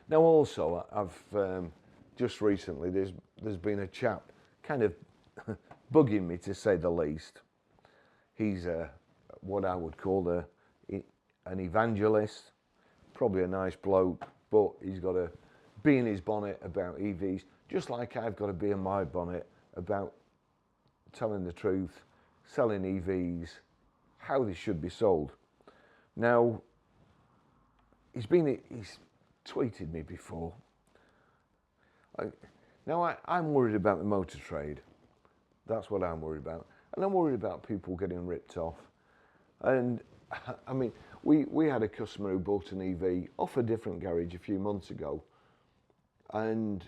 Now also, I've just recently, there's been a chap kind of bugging me, to say the least. He's what I would call an evangelist, probably a nice bloke, but he's got to be in his bonnet about EVs, just like I've got to be in my bonnet about telling the truth, selling EVs, how they should be sold. Now, he's tweeted me before. I'm worried about the motor trade. That's what I'm worried about. And I'm worried about people getting ripped off. And I mean, we had a customer who bought an EV off a different garage a few months ago. And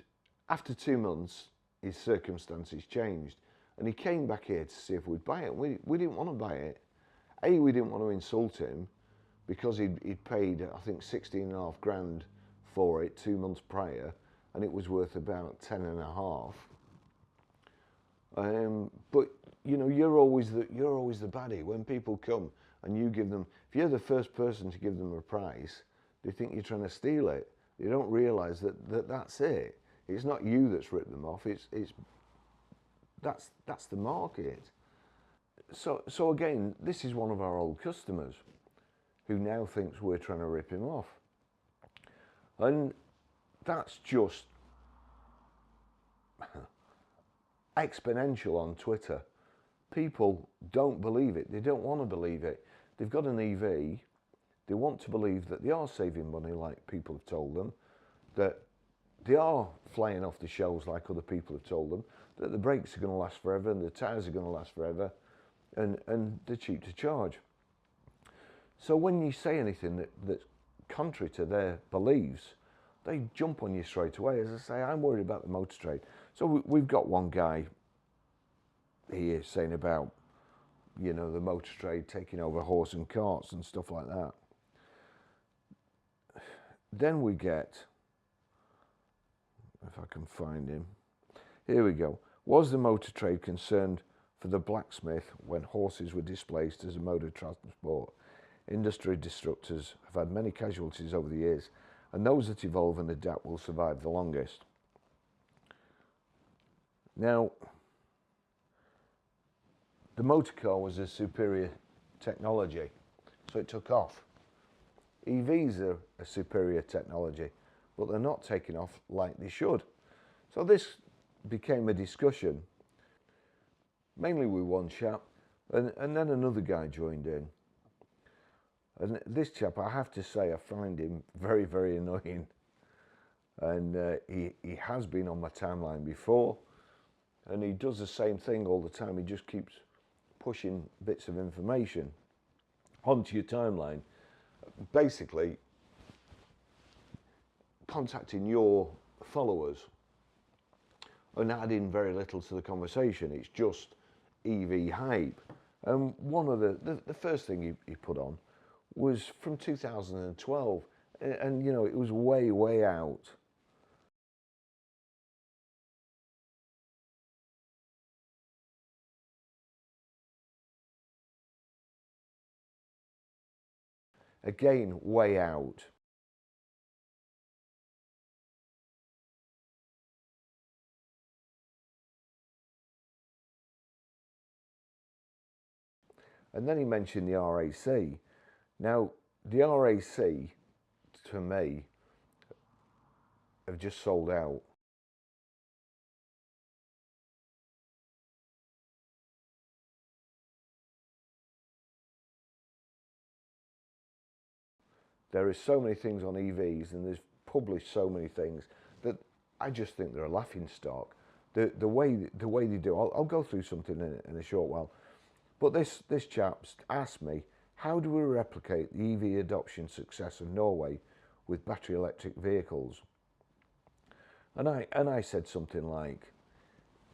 after 2 months, his circumstances changed. And he came back here to see if we'd buy it. We didn't want to buy it. We didn't want to insult him because he'd paid, I think, 16.5 grand for it 2 months prior, and it was worth about 10.5. But you know, you're always the baddie when people come and you give them. If you're the first person to give them a price, they think you're trying to steal it. They don't realise that that's it. It's not you that's ripped them off. That's the market. So again, this is one of our old customers who now thinks we're trying to rip him off. And that's just exponential on Twitter. People don't believe it. They don't want to believe it. They've got an EV. They want to believe that they are saving money, like people have told them, that they are flying off the shelves like other people have told them, that the brakes are going to last forever and the tyres are going to last forever, and they're cheap to charge. So when you say anything that's contrary to their beliefs, they jump on you straight away. As I say, I'm worried about the motor trade. So we've got one guy here saying about, you know, the motor trade taking over horse and carts and stuff like that. Then we get, if I can find him, here we go. Was the motor trade concerned for the blacksmith when horses were displaced as a mode of transport? Industry disruptors have had many casualties over the years, and those that evolve and adapt will survive the longest. Now, the motor car was a superior technology, so it took off. EVs are a superior technology, but they're not taking off like they should. So this became a discussion, mainly with one chap, and then another guy joined in. And this chap, I have to say, I find him very, very annoying. And he has been on my timeline before, and he does the same thing all the time. He just keeps pushing bits of information onto your timeline, basically contacting your followers and adding very little to the conversation. It's just EV hype. And one of the first thing he put on was from 2012, and you know, it was way out. Again, way out. And then he mentioned the RAC. Now, the RAC, to me, have just sold out. There are so many things on EVs, and there's published so many things that I just think they're a laughing stock. The way they do. I'll go through something in a short while. But this chap asked me, how do we replicate the EV adoption success of Norway with battery electric vehicles? And I said something like,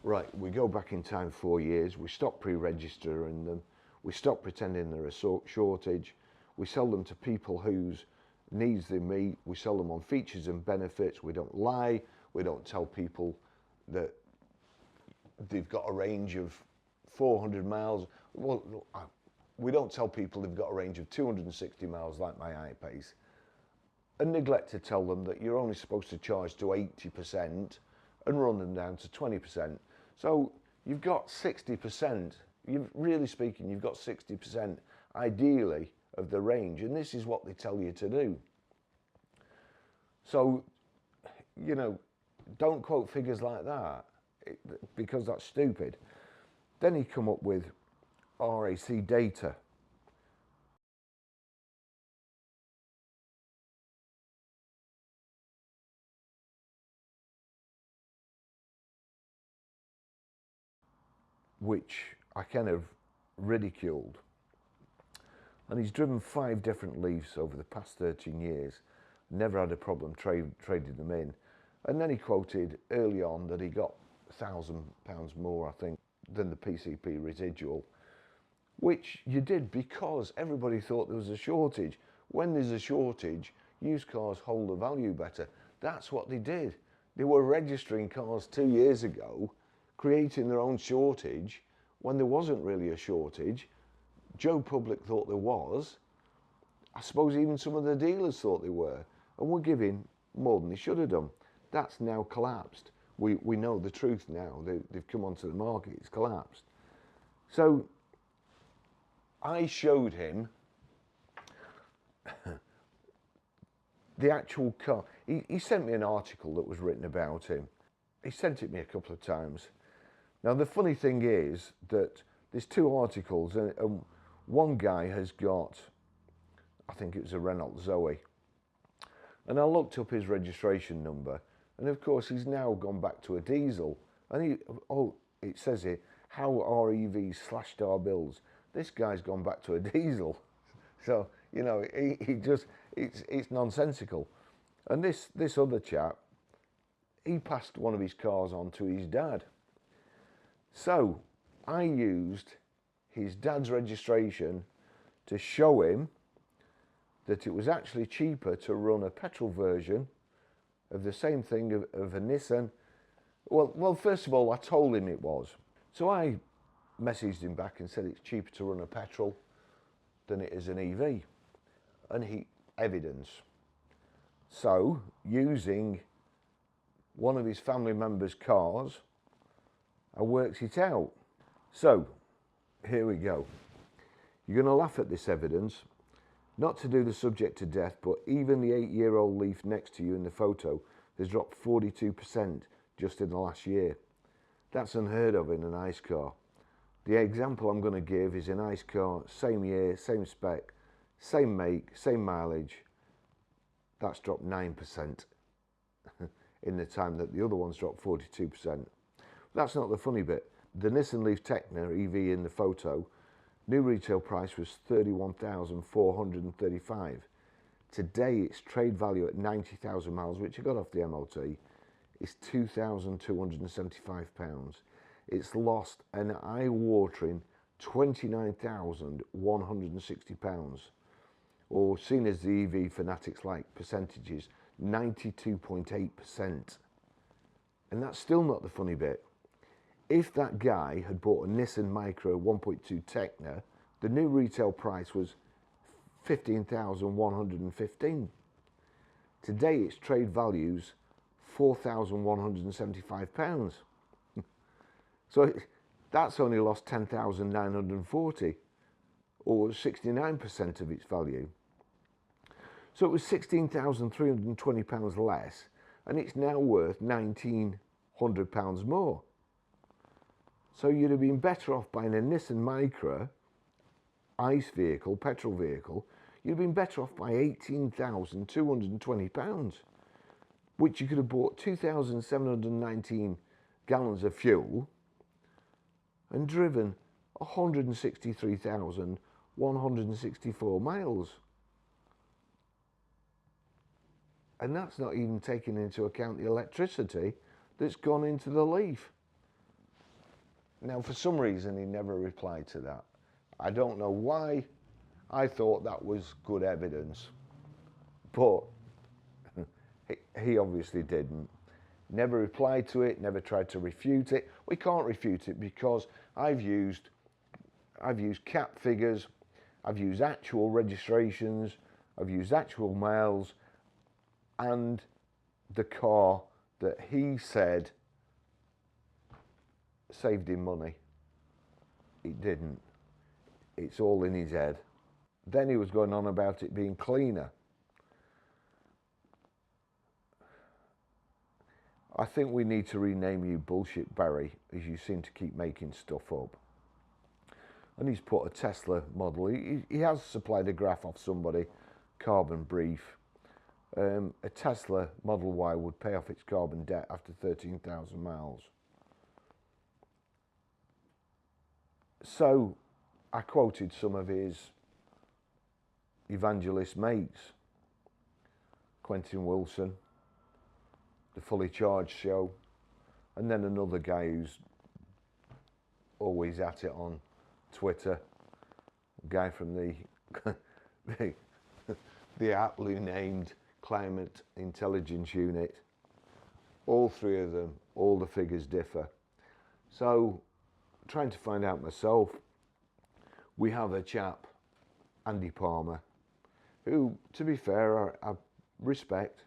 right, we go back in time 4 years, we stop pre-registering them, we stop pretending they're a shortage, we sell them to people whose needs they meet, we sell them on features and benefits, we don't lie, we don't tell people that they've got a range of 400 miles. Well, we don't tell people they've got a range of 260 miles like my I-Pace. and neglect to tell them that you're only supposed to charge to 80% and run them down to 20%. So you've got 60%, really speaking, you've got 60% ideally of the range, and this is what they tell you to do. So, you know, don't quote figures like that, because that's stupid. Then he come up with RAC data. Which I kind of ridiculed. And he's driven 5 different Leafs over the past 13 years, never had a problem trading them in. And then he quoted early on that he got £1,000 more, I think, than the PCP residual, which you did because everybody thought there was a shortage. When there's a shortage, used cars hold the value better. That's what they did. They were registering cars 2 years ago, creating their own shortage when there wasn't really a shortage. Joe Public thought there was. I suppose even some of the dealers thought they were, and were giving more than they should have done. That's now collapsed. We know the truth now. They've come onto the market. It's collapsed. So I showed him the actual car. He sent me an article that was written about him. He sent it me a couple of times. Now the funny thing is that there's 2 articles, and one guy has got, I think it was a Renault Zoe, and I looked up his registration number, and of course he's now gone back to a diesel, and it says here, how are EVs slashed our bills. This guy's gone back to a diesel. So, you know, he just, it's nonsensical. And this other chap, he passed one of his cars on to his dad. So I used his dad's registration to show him that it was actually cheaper to run a petrol version of the same thing of a Nissan. Well, first of all, I told him it was. So I messaged him back and said it's cheaper to run a petrol than it is an EV. And he, evidence. So, using one of his family members' cars, I worked it out. So, here we go. You're going to laugh at this evidence. Not to do the subject to death, but even the 8-year-old Leaf next to you in the photo has dropped 42% just in the last year. That's unheard of in an ICE car. The example I'm going to give is an ICE car, same year, same spec, same make, same mileage. That's dropped 9% in the time that the other one's dropped 42%. That's not the funny bit. The Nissan Leaf Techna EV in the photo, new retail price was $31,435. Today its trade value at 90,000 miles, which I got off the MOT, is £2,275. It's lost an eye-watering £29,160, or seen as the EV fanatics like percentages, 92.8%. And that's still not the funny bit. If that guy had bought a Nissan Micra 1.2 Techna, the new retail price was $15,115. Today its trade value's £4,175. So that's only lost 10,940, or 69% of its value. So it was £16,320 less, and it's now worth £1,900 more. So you'd have been better off buying a Nissan Micra ICE vehicle, petrol vehicle. You'd have been better off by £18,220, which you could have bought 2,719 gallons of fuel and driven 163,164 miles. And that's not even taking into account the electricity that's gone into the Leaf. Now, for some reason, he never replied to that. I don't know why. I thought that was good evidence, but he obviously didn't. Never replied to it, never tried to refute it. We can't refute it because I've used cap figures, I've used actual registrations, I've used actual miles, and the car that he said saved him money. It didn't. It's all in his head. Then he was going on about it being cleaner. I think we need to rename you Bullshit Barrie, as you seem to keep making stuff up. And he's put a Tesla model. He has supplied a graph off somebody, carbon brief. A Tesla Model Y would pay off its carbon debt after 13,000 miles. So I quoted some of his evangelist mates, Quentin Wilson, the Fully Charged show, and then another guy who's always at it on Twitter, a guy from the the aptly named Climate Intelligence Unit. All three of them, all the figures differ. So, trying to find out myself, we have a chap, Andy Palmer, who, to be fair, I respect.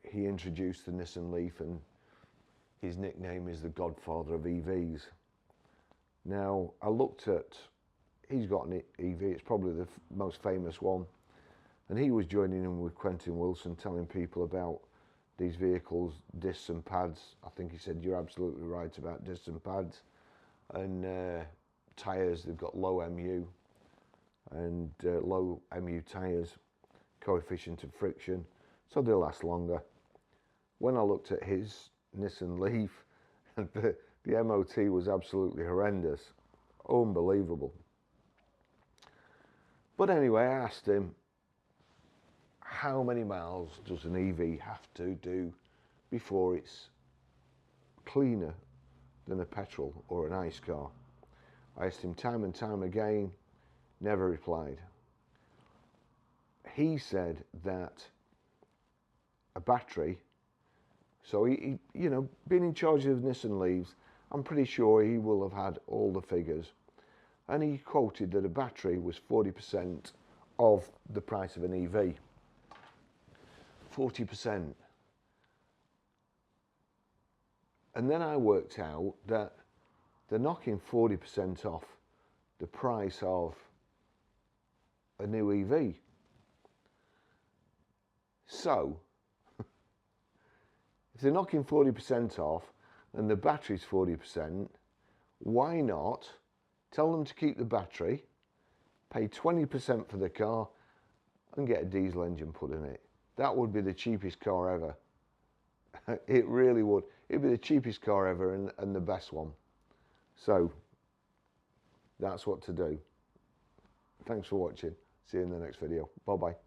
He introduced the Nissan Leaf, and his nickname is the Godfather of EVs. Now, I looked at, he's got an EV, it's probably the most famous one, and he was joining in with Quentin Wilson, telling people about these vehicles, discs and pads. I think he said, you're absolutely right about discs and pads. And tyres, they've got low MU, and low MU tyres, coefficient of friction, so they'll last longer. When I looked at his Nissan Leaf, the MOT was absolutely horrendous, unbelievable. But anyway, I asked him, how many miles does an EV have to do before it's cleaner than a petrol or an ICE car? I asked him time and time again, never replied. He said that a battery, so he you know, being in charge of Nissan Leafs, I'm pretty sure he will have had all the figures. And he quoted that a battery was 40% of the price of an EV. 40%. And then I worked out that they're knocking 40% off the price of a new EV. So, if they're knocking 40% off and the battery's 40%, why not tell them to keep the battery, pay 20% for the car, and get a diesel engine put in it? That would be the cheapest car ever. It really would. It'd be the cheapest car ever and the best one. So, that's what to do. Thanks for watching. See you in the next video. Bye-bye.